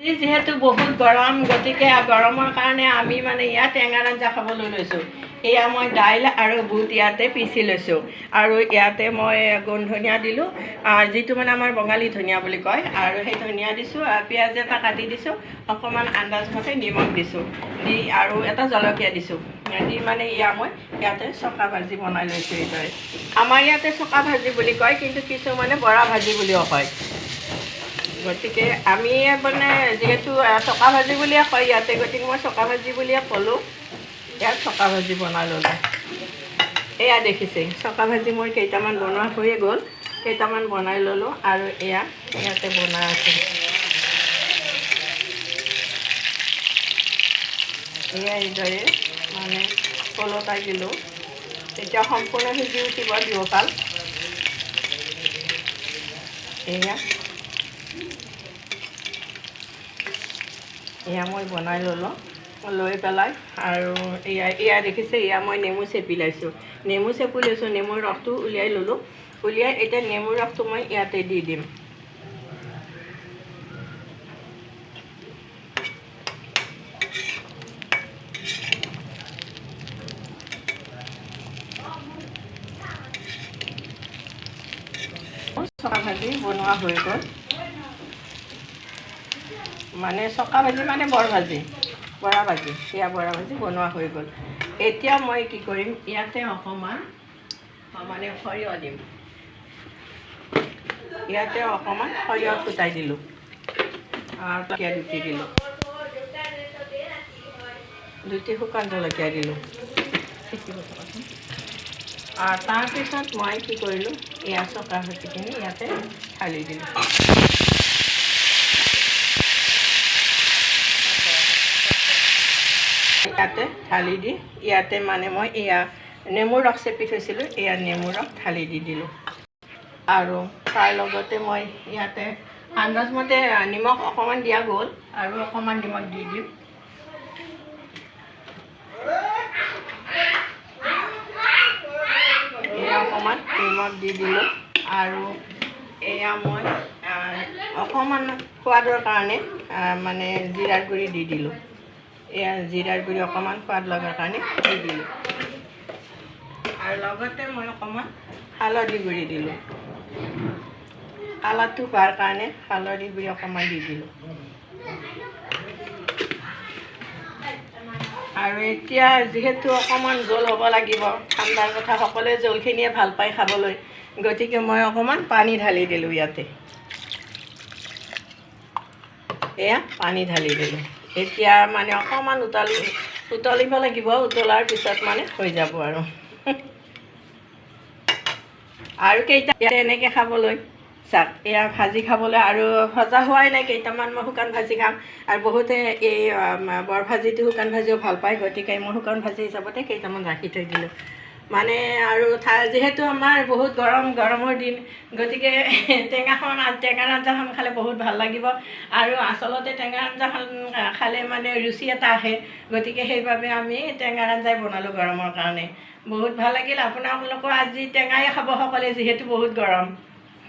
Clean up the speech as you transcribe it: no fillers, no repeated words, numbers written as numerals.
যেহেতু বহুত গৰম গতিকে গৰমৰ কাৰণে আমি মানে ইয়াত টেঙাৰ আঞ্জা খাবলৈ লৈছোঁ। এয়া মই দাইল আৰু বুট ইয়াতে পিচি লৈছোঁ আৰু ইয়াতে মই গোন্ধ ধনিয়া দিলোঁ, যিটো মানে আমাৰ বঙালী ধনিয়া বুলি কয়, আৰু সেই ধনিয়া দিছোঁ, পিঁয়াজ এটা কাটি দিছোঁ, অকণমান আন্দাজমতে নিমখ দিছোঁ, দি আৰু এটা জলকীয়া দিছোঁ, দি মানে মই ইয়াতে চকা ভাজি বনাই লৈছোঁ। এইদৰে আমাৰ ইয়াতে চকা ভাজি বুলি কয়, কিন্তু কিছুমানে বৰা ভাজি বুলিও কয়। গতিকে আমি মানে যিহেতু চকা ভাজি বুলিয়ে কয় ইয়াতে, গতিকে মই চকা ভাজি বুলিয়ে ক'লোঁ। ইয়াত চকা ভাজি বনাই ল'লোঁ। এয়া দেখিছে চকা ভাজি মোৰ কেইটামান বনোৱা হৈয়ে গ'ল, কেইটামান বনাই ল'লোঁ আৰু ইয়াতে বনাই আছোঁ। এইদৰে মানে ওলটাই দিলোঁ, তেতিয়া সম্পূৰ্ণ সিজি উঠিব দিওঁকাল। এয়া মই বনাই ল'লোঁ, লৈ পেলাই আৰু এয়া দেখিছে, মই নেমু চেপি লৈছোঁ, নেমুৰ ৰসটো উলিয়াই ল'লোঁ। উলিয়াই এতিয়া নেমুৰ ৰসটো মই ইয়াতে দি দিম। চকা ভাজি বনোৱা হৈ গ'ল। মানে চকা ভাজি মানে বৰা ভাজি বৰা ভাজি বনোৱা হৈ গ'ল। এতিয়া মই কি কৰিম, ইয়াতে অকণমান মানে সৰিয়হ দিম। ইয়াতে অকণমান সৰিয়হ ফুটাই দিলোঁ, জলকীয়া দুটি দিলোঁ, দুটি শুকান জলকীয়া দিলোঁ। তাৰপিছত মই কি কৰিলোঁ, চকা ভাজিখিনি ইয়াতে ঢালি দিলোঁ। ইয়াতে ঢালি দি ইয়াতে মানে মই নেমুৰ ৰস চেপি থৈছিলোঁ, নেমুৰ ৰস ঢালি দি দিলোঁ। আৰু তাৰ লগতে মই ইয়াতে আন্দাজমতে নিমখ অকণমান দিয়া গ'ল, আৰু অকণমান নিমখ দি দিম। অকণমান নিমখ দি দিলোঁ, আৰু মই অকণমান সোৱাদৰ কাৰণে মানে জিৰাৰ গুড়ি দি দিলোঁ। জিৰাৰ গুড়ি অকণমান সোৱাদ লগাৰ কাৰণে দি দিলোঁ, আৰু লগতে মই অকণমান হালধি গুড়ি দিলোঁ, কালাৰটো হোৱাৰ কাৰণে হালধি গুড়ি অকণমান দি দিলোঁ। আৰু এতিয়া যিহেতু অকণমান জোল হ'ব লাগিব, ঠাণ্ডাৰ কথা, সকলোৱে জোলখিনিয়ে ভাল পায় খাবলৈ, গতিকে মই অকণমান পানী ঢালি দিলোঁ। ইয়াতে পানী ঢালি দিলোঁ। এতিয়া মানে অকণমান উতলিব লাগিব, উতলাৰ পিছত মানে হৈ যাব আৰু কেইটা এনেকৈ খাবলৈ চাওক। ভাজি খাবলৈ আৰু ভজা হোৱাই নাই, কেইটামান মই শুকান ভাজি খাম, আৰু বহুতে এই বৰ ভাজিটো শুকান ভাজিও ভাল পায়, গতিকে মই শুকান ভাজি হিচাপতে কেইটামান ৰাখি থৈ দিলোঁ। মানে আৰু যিহেতু আমাৰ বহুত গৰমৰ দিন, গতিকে টেঙাৰ আঞ্জাখন খালে বহুত ভাল লাগিব, আৰু আচলতে টেঙাৰ আঞ্জাখন খালে মানে ৰুচি এটা আহে, গতিকে সেইবাবে আমি টেঙাৰ আঞ্জাই বনালোঁ গৰমৰ কাৰণে। বহুত ভাল লাগিল। আপোনালোকেও আজি টেঙাই খাব সকলোৱে, যিহেতু বহুত গৰম।